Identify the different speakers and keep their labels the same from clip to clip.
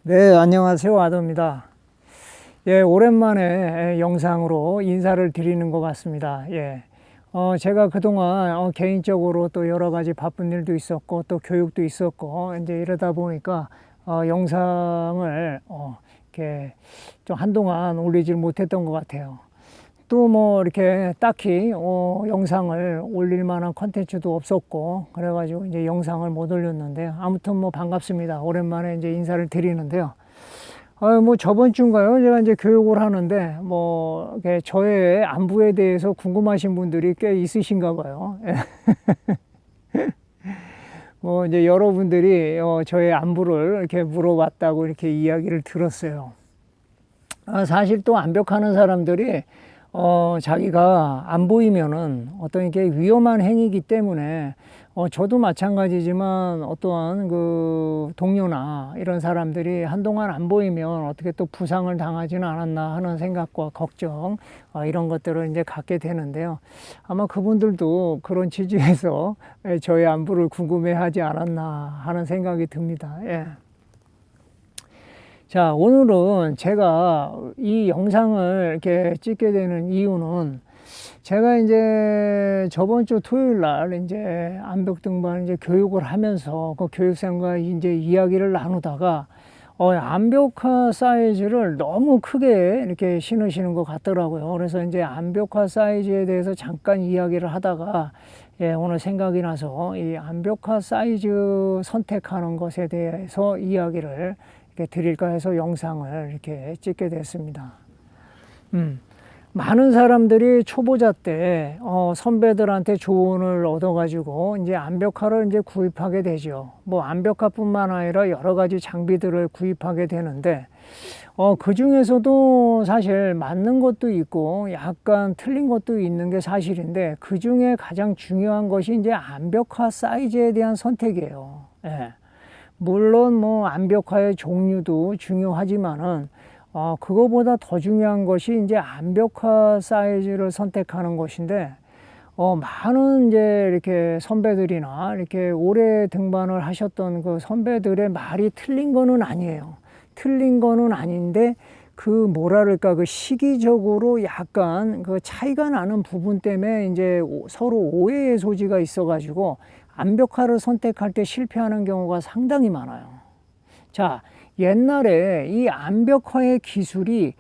Speaker 1: 네, 안녕하세요. 아도입니다. 예, 오랜만에 영상으로 인사를 드리는 것 같습니다. 예. 제가 그동안 개인적으로 또 여러 가지 바쁜 일도 있었고, 또 교육도 있었고, 이제 이러다 보니까 영상을 이렇게 좀 한동안 올리질 못했던 것 같아요. 또 뭐 이렇게 딱히 영상을 올릴 만한 컨텐츠도 없었고, 그래가지고 이제 영상을 못 올렸는데, 아무튼 뭐 반갑습니다. 오랜만에 이제 인사를 드리는데요. 뭐 저번 주인가요? 제가 이제 교육을 하는데 뭐 이렇게 저의 안부에 대해서 궁금하신 분들이 꽤 있으신가 봐요. 뭐 이제 여러분들이 저의 안부를 이렇게 물어봤다고 이렇게 이야기를 들었어요. 사실 또 암벽하는 사람들이 자기가 안 보이면은 어떤 게 위험한 행위이기 때문에 저도 마찬가지지만 어떠한 그 동료나 이런 사람들이 한동안 안 보이면 어떻게 또 부상을 당하지는 않았나 하는 생각과 걱정 이런 것들을 이제 갖게 되는데요. 아마 그분들도 그런 취지에서 저의 안부를 궁금해하지 않았나 하는 생각이 듭니다. 예. 자, 오늘은 제가 이 영상을 이렇게 찍게 되는 이유는 제가 이제 저번 주 토요일 날 이제 암벽 등반 이제 교육을 하면서 그 교육생과 이제 이야기를 나누다가 암벽화 사이즈를 너무 크게 이렇게 신으시는 것 같더라고요. 그래서 이제 암벽화 사이즈에 대해서 잠깐 이야기를 하다가 예, 오늘 생각이 나서 이 암벽화 사이즈 선택하는 것에 대해서 이야기를 이렇게 드릴까 해서 영상을 이렇게 찍게 됐습니다. 많은 사람들이 초보자 때 선배들한테 조언을 얻어가지고 이제 암벽화를 이제 구입하게 되죠. 뭐 암벽화뿐만 아니라 여러 가지 장비들을 구입하게 되는데 그 중에서도 사실 맞는 것도 있고 약간 틀린 것도 있는 게 사실인데 그 중에 가장 중요한 것이 이제 암벽화 사이즈에 대한 선택이에요. 예. 물론 뭐 암벽화의 종류도 중요하지만은 그거보다 더 중요한 것이 이제 암벽화 사이즈를 선택하는 것인데 많은 이제 이렇게 선배들이나 이렇게 오래 등반을 하셨던 그 선배들의 말이 틀린 거는 아니에요. 틀린 거는 아닌데 그 뭐랄까 그 시기적으로 약간 그 차이가 나는 부분 때문에 이제 서로 오해의 소지가 있어가지고 암벽화를 선택할 때 실패하는 경우가 상당히 많아요. 자, 옛날에 이 암벽화의 기술이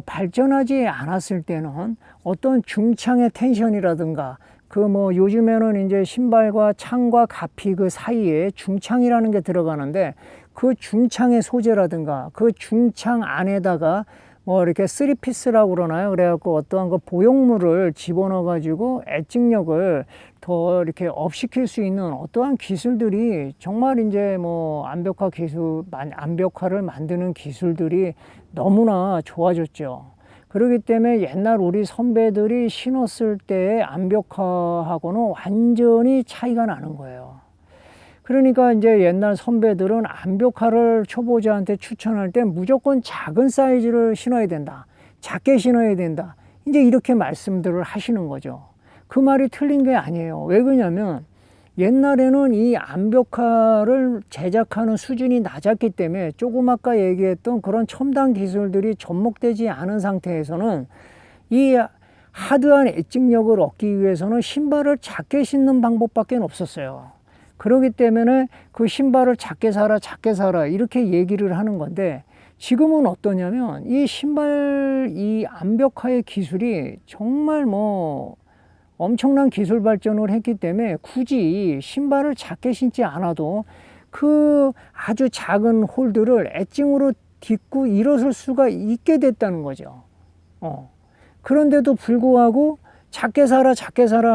Speaker 1: 발전하지 않았을 때는 어떤 중창의 텐션이라든가 그 뭐 요즘에는 이제 신발과 창과 가피 그 사이에 중창이라는 게 들어가는데 그 중창의 소재라든가 그 중창 안에다가 뭐 이렇게 쓰리피스라고 그러나요? 그래갖고 어떠한 그 보형물을 집어넣어 가지고 엣직력을 더 이렇게 업시킬 수 있는 어떠한 기술들이 정말 이제 뭐 암벽화 기술, 암벽화를 만드는 기술들이 너무나 좋아졌죠. 그렇기 때문에 옛날 우리 선배들이 신었을 때의 암벽화하고는 완전히 차이가 나는 거예요. 그러니까 이제 옛날 선배들은 암벽화를 초보자한테 추천할 때 무조건 작은 사이즈를 신어야 된다. 작게 신어야 된다. 이제 이렇게 말씀들을 하시는 거죠. 그 말이 틀린 게 아니에요. 왜 그러냐면 옛날에는 이 암벽화를 제작하는 수준이 낮았기 때문에 조금 아까 얘기했던 그런 첨단 기술들이 접목되지 않은 상태에서는 이 하드한 엣직력을 얻기 위해서는 신발을 작게 신는 방법밖에 없었어요. 그렇기 때문에 그 신발을 작게 사라 이렇게 얘기를 하는 건데 지금은 어떠냐면 이 신발 이 암벽화의 기술이 정말 뭐 엄청난 기술 발전을 했기 때문에 굳이 신발을 작게 신지 않아도 그 아주 작은 홀들을 엣징으로 딛고 일어설 수가 있게 됐다는 거죠. 그런데도 불구하고 작게 사라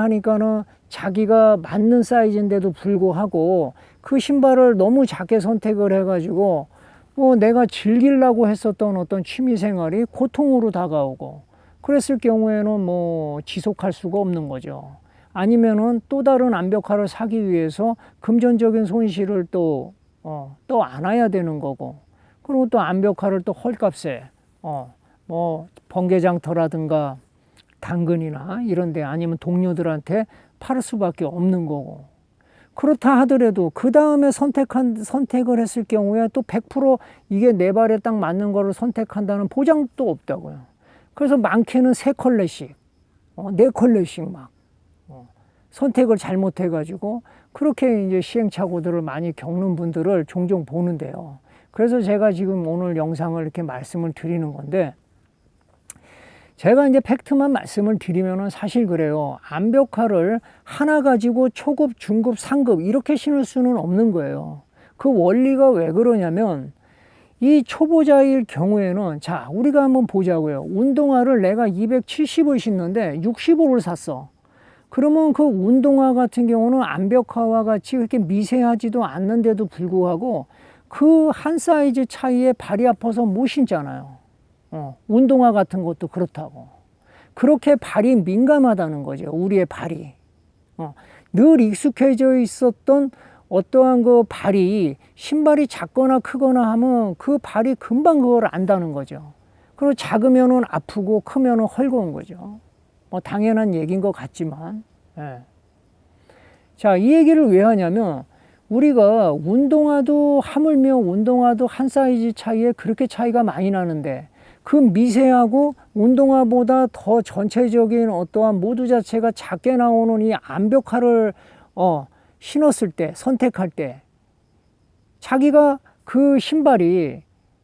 Speaker 1: 하니까는 자기가 맞는 사이즈인데도 불구하고 그 신발을 너무 작게 선택을 해가지고 내가 즐기려고 했었던 어떤 취미 생활이 고통으로 다가오고 그랬을 경우에는 뭐 지속할 수가 없는 거죠. 아니면은 또 다른 암벽화를 사기 위해서 금전적인 손실을 또 안아야 되는 거고 그리고 또 암벽화를 또 헐값에 뭐 번개장터라든가 당근이나 이런 데 아니면 동료들한테 팔 수밖에 없는 거고 그렇다 하더라도 그 다음에 선택을 했을 경우에 또 100% 이게 내 발에 딱 맞는 거를 선택한다는 보장도 없다고요. 그래서 많게는 3컬레씩, 4컬레씩 막 선택을 잘못해가지고 그렇게 이제 시행착오들을 많이 겪는 분들을 종종 보는데요. 그래서 제가 지금 오늘 영상을 이렇게 말씀을 드리는 건데, 제가 이제 팩트만 말씀을 드리면은 사실 그래요. 암벽화를 하나 가지고 초급, 중급, 상급 이렇게 신을 수는 없는 거예요. 그 원리가 왜 그러냐면, 이 초보자일 경우에는, 자, 우리가 한번 보자고요. 운동화를 내가 270을 신는데 65를 샀어. 그러면 그 운동화 같은 경우는 암벽화와 같이 그렇게 미세하지도 않는데도 불구하고 그 한 사이즈 차이에 발이 아파서 못 신잖아요. 운동화 같은 것도 그렇다고. 그렇게 발이 민감하다는 거죠. 우리의 발이. 늘 익숙해져 있었던 어떠한 그 발이, 신발이 작거나 크거나 하면 그 발이 금방 그걸 안다는 거죠. 그리고 작으면은 아프고 크면은 헐거운 거죠. 당연한 얘기인 것 같지만. 예. 자, 이 얘기를 왜 하냐면, 우리가 운동화도 하물며 운동화도 한 사이즈 차이에 그렇게 차이가 많이 나는데, 그 미세하고 운동화보다 더 전체적인 어떠한 모두 자체가 작게 나오는 이 암벽화를 신었을 때, 선택할 때, 자기가 그 신발이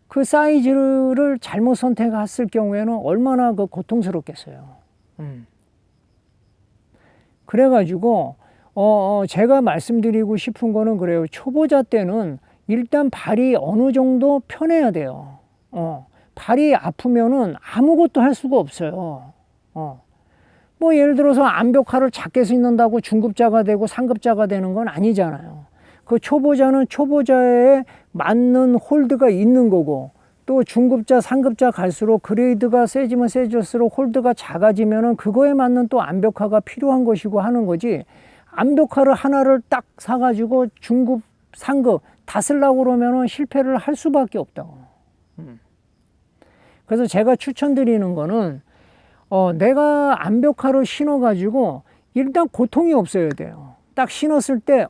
Speaker 1: 그 사이즈를 잘못 선택했을 경우에는 얼마나 그 고통스럽겠어요. 그래가지고 제가 말씀드리고 싶은 거는 그래요. 초보자 때는 일단 발이 어느 정도 편해야 돼요. 발이 아프면은 아무것도 할 수가 없어요. 뭐 예를 들어서 암벽화를 작게 신는다고 중급자가 되고 상급자가 되는 건 아니잖아요. 그 초보자는 초보자에 맞는 홀드가 있는 거고, 또 중급자, 상급자 갈수록 그레이드가 세지면 세질수록 홀드가 작아지면은 그거에 맞는 또 암벽화가 필요한 것이고 하는 거지, 암벽화를 하나를 딱 사가지고 중급, 상급 다 쓰려고 그러면은 실패를 할 수밖에 없다고. 그래서 제가 추천드리는 거는, 내가 암벽화를 신어가지고 일단 고통이 없어야 돼요. 딱 신었을 때,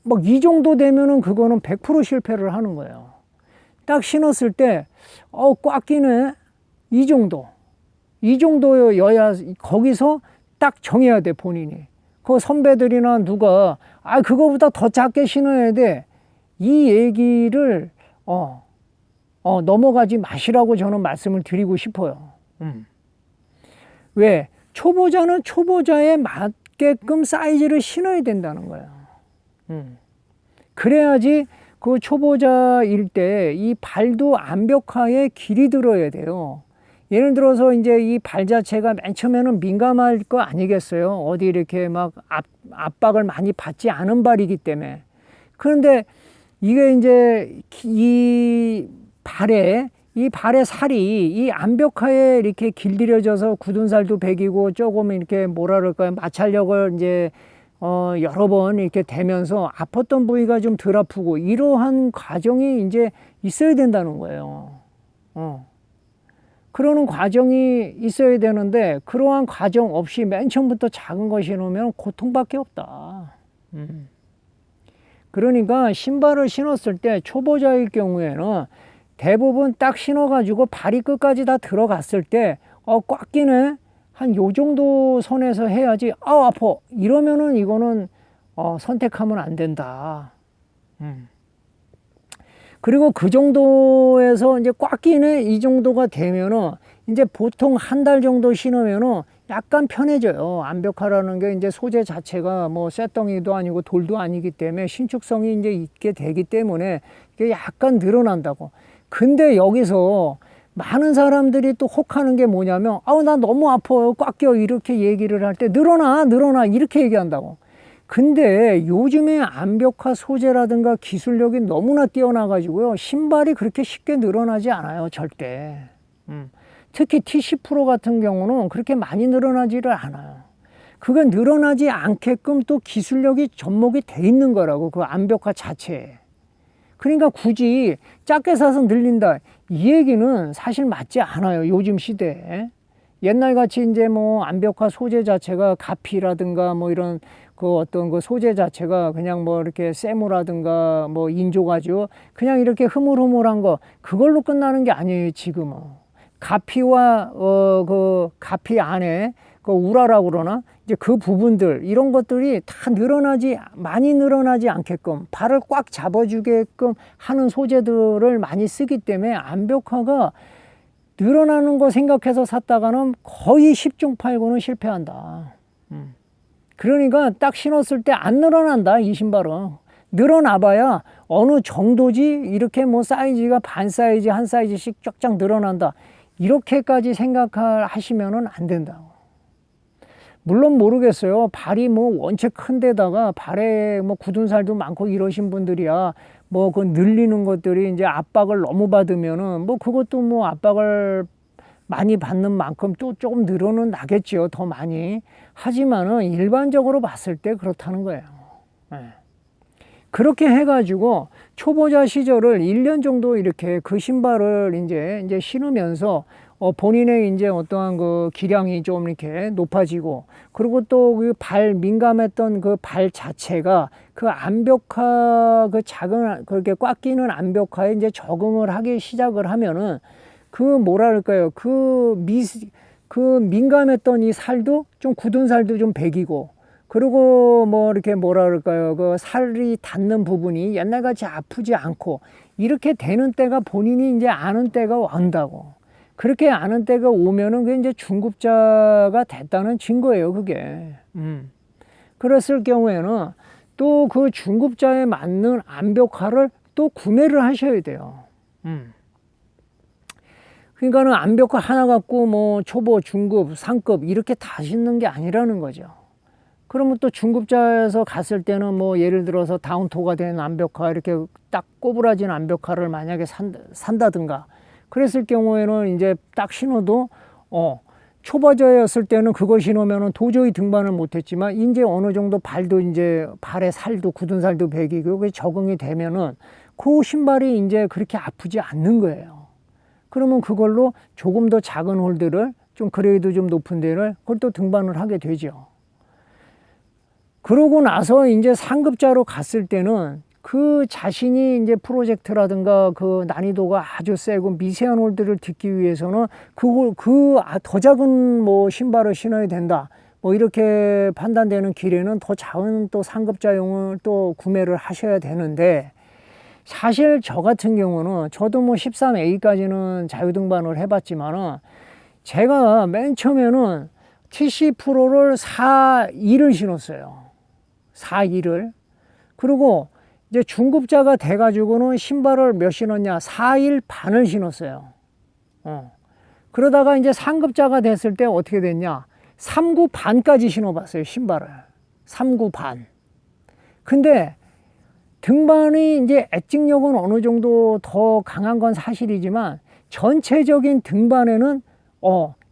Speaker 1: 막 이 정도 되면은 그거는 100% 실패를 하는 거예요. 딱 신었을 때, 꽉 끼네. 이 정도여야 거기서 딱 정해야 돼, 본인이. 그 선배들이나 누가, 그거보다 더 작게 신어야 돼. 이 얘기를, 넘어가지 마시라고 저는 말씀을 드리고 싶어요. 왜? 초보자는 초보자에 맞게끔 사이즈를 신어야 된다는 거예요. 그래야지 그 초보자일 때 이 발도 암벽화에 길이 들어야 돼요. 예를 들어서 이제 이 발 자체가 맨 처음에는 민감할 거 아니겠어요? 어디 이렇게 막 압박을 많이 받지 않은 발이기 때문에. 그런데 이게 이제 이 발의 살이 이 암벽화에 이렇게 길들여져서 굳은 살도 배기고 조금 이렇게 뭐라 그럴까요? 마찰력을 이제 여러 번 이렇게 되면서 아팠던 부위가 좀 덜 아프고, 이러한 과정이 이제 있어야 된다는 거예요. 그러는 과정이 있어야 되는데, 그러한 과정 없이 맨 처음부터 작은 거 신으면 고통밖에 없다. 그러니까 신발을 신었을 때 초보자일 경우에는 대부분 딱 신어가지고 발이 끝까지 다 들어갔을 때, 꽉 끼네? 한 요 정도 선에서 해야지, 아파. 이러면은 이거는, 선택하면 안 된다. 그리고 그 정도에서 이제 꽉 끼네? 이 정도가 되면은, 이제 보통 한 달 정도 신으면은 약간 편해져요. 암벽화라는 게 이제 소재 자체가 뭐 쇳덩이도 아니고 돌도 아니기 때문에 신축성이 이제 있게 되기 때문에 이게 약간 늘어난다고. 근데 여기서 많은 사람들이 또 혹하는 게 뭐냐면, 나 너무 아파요, 꽉 껴, 이렇게 얘기를 할 때 늘어나 이렇게 얘기한다고. 근데 요즘에 암벽화 소재라든가 기술력이 너무나 뛰어나가지고요, 신발이 그렇게 쉽게 늘어나지 않아요, 절대. 특히 TC 프로 같은 경우는 그렇게 많이 늘어나지를 않아요. 그건 늘어나지 않게끔 또 기술력이 접목이 돼 있는 거라고, 그 암벽화 자체에. 그러니까 굳이 작게 사서 늘린다, 이 얘기는 사실 맞지 않아요, 요즘 시대에. 옛날 같이 이제 뭐 암벽화 소재 자체가 가피라든가 뭐 이런 그 어떤 그 소재 자체가 그냥 뭐 이렇게 쇠무라든가 뭐 인조가지고 그냥 이렇게 흐물흐물한 거 그걸로 끝나는 게 아니에요. 지금은 가피와 그 가피 안에 그 우라라고 그러나 이제 그 부분들 이런 것들이 다 많이 늘어나지 않게끔 발을 꽉 잡아주게끔 하는 소재들을 많이 쓰기 때문에 암벽화가 늘어나는 거 생각해서 샀다가는 거의 10중 8구는 실패한다. 그러니까 딱 신었을 때 안 늘어난다. 이 신발은 늘어나봐야 어느 정도지 이렇게 뭐 사이즈가 반 사이즈 한 사이즈씩 쫙쫙 늘어난다 이렇게까지 생각하시면은 안 된다고. 물론 모르겠어요. 발이 뭐 원체 큰 데다가 발에 뭐 굳은 살도 많고 이러신 분들이야 뭐 그 늘리는 것들이 이제 압박을 너무 받으면은 뭐 그것도 뭐 압박을 많이 받는 만큼 또 조금 늘어는 나겠지요. 더 많이. 하지만은 일반적으로 봤을 때 그렇다는 거예요. 네. 그렇게 해가지고 초보자 시절을 1년 정도 이렇게 그 신발을 이제 신으면서 본인의 이제 어떠한 그 기량이 좀 이렇게 높아지고 그리고 또 그 발 민감했던 그 발 자체가 그 암벽화 그 작은 그렇게 꽉 끼는 암벽화에 이제 적응을 하기 시작을 하면은 그 뭐랄까요 그 민감했던 이 살도 좀 굳은 살도 좀 배기고 그리고 뭐 이렇게 뭐랄까요 그 살이 닿는 부분이 옛날같이 아프지 않고 이렇게 되는 때가 본인이 이제 아는 때가 온다고. 그렇게 아는 때가 오면은 그게 이제 중급자가 됐다는 증거예요, 그게. 그랬을 경우에는 또 그 중급자에 맞는 암벽화를 또 구매를 하셔야 돼요. 그러니까는 암벽화 하나 갖고 뭐 초보, 중급, 상급 이렇게 다 신는 게 아니라는 거죠. 그러면 또 중급자에서 갔을 때는 뭐 예를 들어서 다운토가 된 암벽화 이렇게 딱 꼬부라진 암벽화를 만약에 산다든가 그랬을 경우에는 이제 딱 신어도 초보자였을 때는 그거 신으면은 도저히 등반을 못했지만 이제 어느 정도 발도 이제 발에 살도 굳은 살도 배기고 그게 적응이 되면은 그 신발이 이제 그렇게 아프지 않는 거예요. 그러면 그걸로 조금 더 작은 홀들을 좀 그레이드 좀 높은 데를 그걸 또 등반을 하게 되죠. 그러고 나서 이제 상급자로 갔을 때는 그 자신이 이제 프로젝트라든가 그 난이도가 아주 세고 미세한 홀들을 딛기 위해서는 더 작은 뭐 신발을 신어야 된다. 뭐 이렇게 판단되는 길에는 더 작은 또 상급자용을 또 구매를 하셔야 되는데 사실 저 같은 경우는 저도 뭐 13A까지는 자유등반을 해봤지만은 제가 맨 처음에는 TC 프로를 4.2를 신었어요. 4.2를. 그리고 이제 중급자가 돼가지고는 신발을 몇 신었냐? 4.1 반을 신었어요. 그러다가 이제 상급자가 됐을 때 어떻게 됐냐? 3.9 반까지 신어봤어요, 신발을. 3.9 반. 근데 등반이 이제 엣직력은 어느 정도 더 강한 건 사실이지만 전체적인 등반에는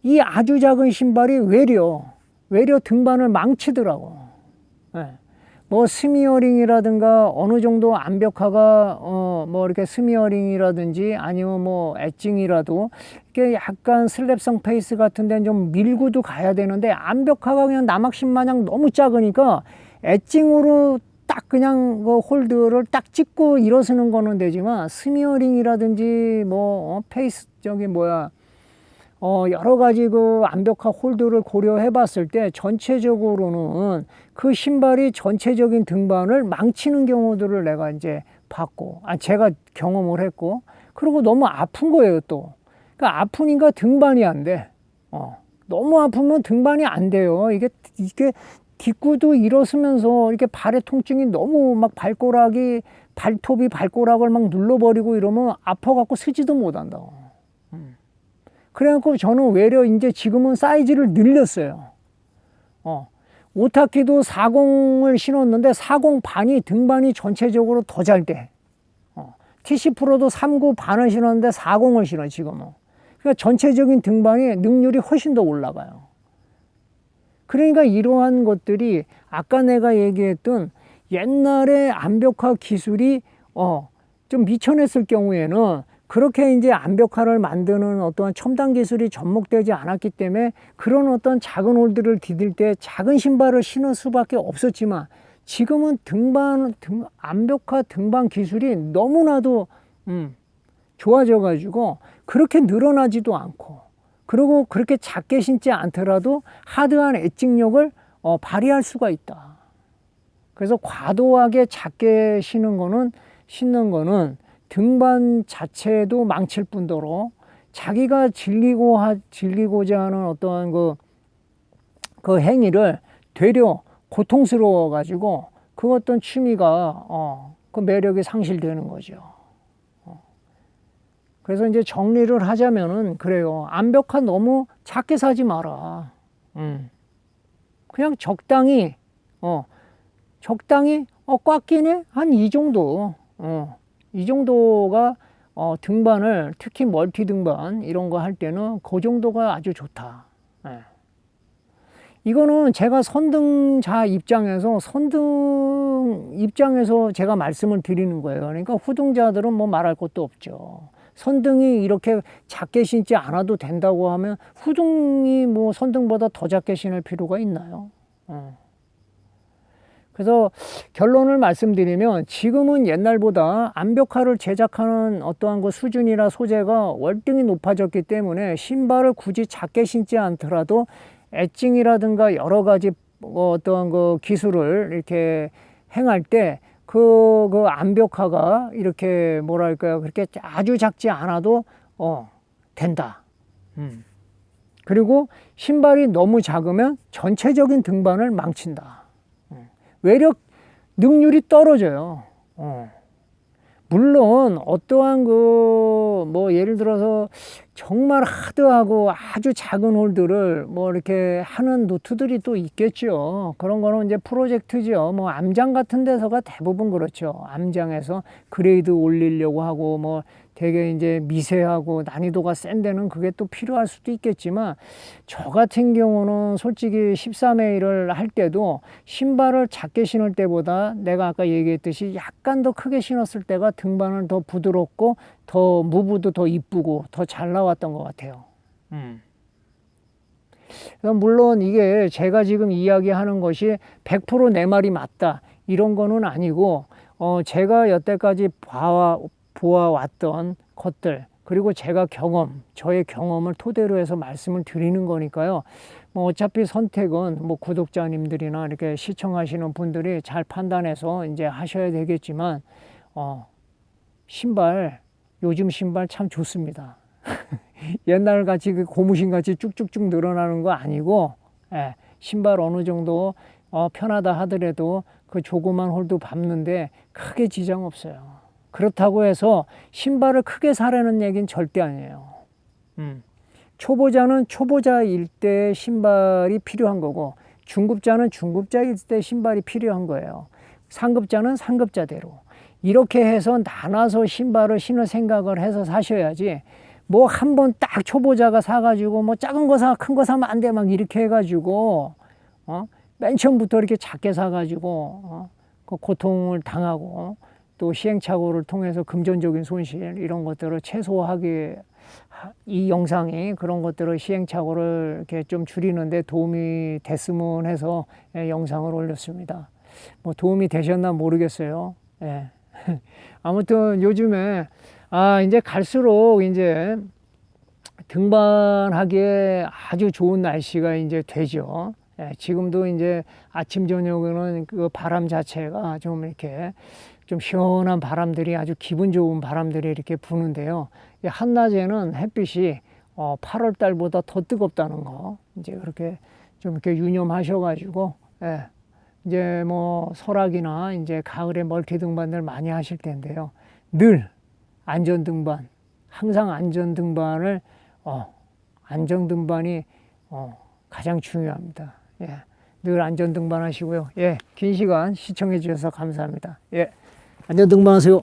Speaker 1: 이 아주 작은 신발이 외려 등반을 망치더라고. 네. 뭐 스미어링이라든가 어느 정도 암벽화가 뭐 이렇게 스미어링이라든지 아니면 뭐 엣징이라도 이렇게 약간 슬랩성 페이스 같은 데는 좀 밀고도 가야 되는데 암벽화가 그냥 남학신 마냥 너무 작으니까 엣징으로 딱 그냥 그 홀드를 딱 찍고 일어서는 거는 되지만 스미어링이라든지 뭐 페이스 여러 가지 그 암벽화 홀드를 고려해 봤을 때 전체적으로는 그 신발이 전체적인 등반을 망치는 경우들을 내가 이제 봤고, 제가 경험을 했고, 그리고 너무 아픈 거예요, 또. 그러니까 아프니까 등반이 안 돼. 너무 아프면 등반이 안 돼요. 이게 뒷구도 일어서면서 이렇게 발의 통증이 너무 막 발톱이 발가락을 막 눌러버리고 이러면 아파갖고 쓰지도 못한다고. 그래갖고 저는 외려 이제 지금은 사이즈를 늘렸어요. 오타키도 40을 신었는데 40 반이 등반이 전체적으로 더 잘 돼. TC 프로도 39 반을 신었는데 40을 신어 지금은. 그러니까 전체적인 등반이 능률이 훨씬 더 올라가요. 그러니까 이러한 것들이 아까 내가 얘기했던 옛날에 암벽화 기술이 좀 미천했을 경우에는 그렇게 이제 암벽화를 만드는 어떠한 첨단 기술이 접목되지 않았기 때문에 그런 어떤 작은 홀들을 디딜 때 작은 신발을 신을 수밖에 없었지만 지금은 암벽화 등반 기술이 너무나도 좋아져 가지고 그렇게 늘어나지도 않고, 그리고 그렇게 작게 신지 않더라도 하드한 엣징력을 발휘할 수가 있다. 그래서 과도하게 작게 신는 거는 등반 자체도 망칠 뿐더러 자기가 즐기고자 하는 어떤 그 행위를 되려 고통스러워 가지고 그 어떤 취미가 그 매력이 상실되는 거죠. 그래서 이제 정리를 하자면은 그래요. 암벽화 너무 작게 사지 마라. 그냥 적당히 꽉 끼네? 한 이 정도. 이 정도가 등반을, 특히 멀티 등반 이런 거 할 때는 그 정도가 아주 좋다. 예. 이거는 제가 선등자 입장에서 제가 말씀을 드리는 거예요. 그러니까 후등자들은 뭐 말할 것도 없죠. 선등이 이렇게 작게 신지 않아도 된다고 하면 후등이 뭐 선등보다 더 작게 신을 필요가 있나요? 그래서 결론을 말씀드리면 지금은 옛날보다 암벽화를 제작하는 어떠한 그 수준이나 소재가 월등히 높아졌기 때문에 신발을 굳이 작게 신지 않더라도 엣징이라든가 여러 가지 어떠한 그 기술을 이렇게 행할 때 그 암벽화가 이렇게 뭐랄까요, 그렇게 아주 작지 않아도 된다. 그리고 신발이 너무 작으면 전체적인 등반을 망친다. 외력 능률이 떨어져요. 물론 어떠한 뭐 예를 들어서 정말 하드하고 아주 작은 홀들을 뭐 이렇게 하는 노트들이 또 있겠죠. 그런 거는 이제 프로젝트죠. 뭐 암장 같은 데서가 대부분 그렇죠. 암장에서 그레이드 올리려고 하고 뭐 되게 이제 미세하고 난이도가 센 데는 그게 또 필요할 수도 있겠지만, 저 같은 경우는 솔직히 13A를 할 때도 신발을 작게 신을 때보다 내가 아까 얘기했듯이 약간 더 크게 신었을 때가 등반은 더 부드럽고 더 무브도 더 이쁘고 더 잘 나왔던 것 같아요. 물론 이게 제가 지금 이야기하는 것이 100% 내 말이 맞다 이런 거는 아니고, 제가 여태까지 보아왔던 것들, 그리고 제가 저의 경험을 토대로 해서 말씀을 드리는 거니까요. 뭐 어차피 선택은 뭐 구독자님들이나 이렇게 시청하시는 분들이 잘 판단해서 이제 하셔야 되겠지만, 요즘 신발 참 좋습니다. 옛날 같이 고무신 같이 쭉쭉쭉 늘어나는 거 아니고, 신발 어느 정도 편하다 하더라도 그 조그만 홀도 밟는데 크게 지장 없어요. 그렇다고 해서 신발을 크게 사라는 얘기는 절대 아니에요. 초보자는 초보자일 때 신발이 필요한 거고, 중급자는 중급자일 때 신발이 필요한 거예요. 상급자는 상급자대로. 이렇게 해서 나눠서 신발을 신을 생각을 해서 사셔야지, 뭐 한 번 딱 초보자가 사가지고 뭐 작은 거 큰 거 사면 안 돼 막 이렇게 해가지고 맨 처음부터 이렇게 작게 사가지고 그 고통을 당하고 또 시행착오를 통해서 금전적인 손실 이런 것들을 최소화하기, 이 영상이 그런 것들을 시행착오를 이렇게 좀 줄이는데 도움이 됐으면 해서 영상을 올렸습니다. 뭐 도움이 되셨나 모르겠어요. 예. 아무튼 요즘에 이제 갈수록 이제 등반하기에 아주 좋은 날씨가 이제 되죠. 예, 지금도 이제 아침 저녁에는 그 바람 자체가 좀 이렇게 좀 시원한 바람들이, 아주 기분 좋은 바람들이 이렇게 부는데요. 한낮에는 햇빛이 8월 달보다 더 뜨겁다는 거 이제 그렇게 좀 이렇게 유념하셔가지고, 예, 이제 뭐 설악이나 이제 가을에 멀티 등반들 많이 하실 텐데요. 늘 안전 등반, 항상 안전 등반을 안전 등반이 가장 중요합니다. 예, 늘 안전 등반 하시고요. 예, 긴 시간 시청해 주셔서 감사합니다. 예, 안전 등반하세요.